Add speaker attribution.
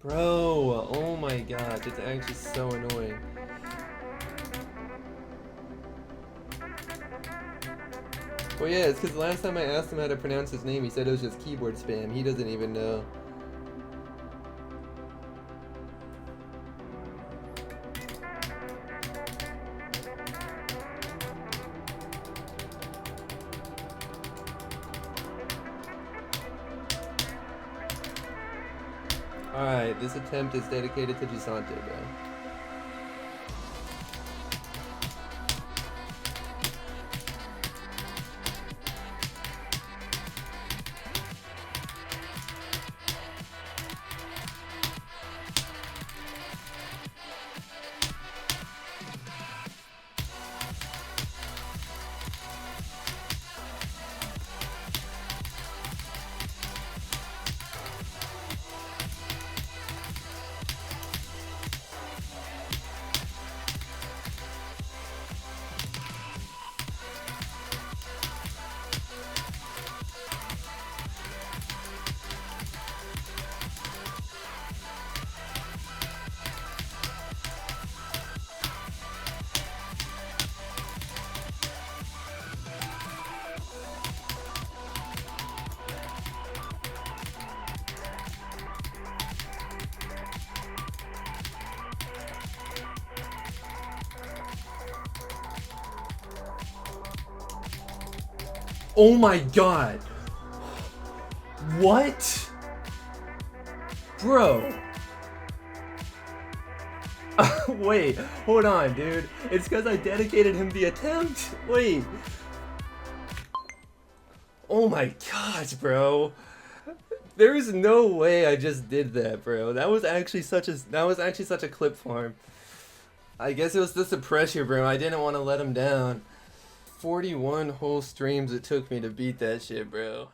Speaker 1: Bro, oh my god, it's actually so annoying. Well, yeah, it's because last time I asked him how to pronounce his name, he said it was just keyboard spam. He doesn't even know. Alright, this attempt is dedicated to Gisante, bro. Oh my god! What? Bro! Wait, hold on, dude. It's because I dedicated him the attempt? Wait. Oh my gosh, bro. There's no way I just did that, bro. That was actually such a clip farm. I guess it was just the pressure, bro. I didn't want to let him down. 41 whole streams it took me to beat that shit, bro.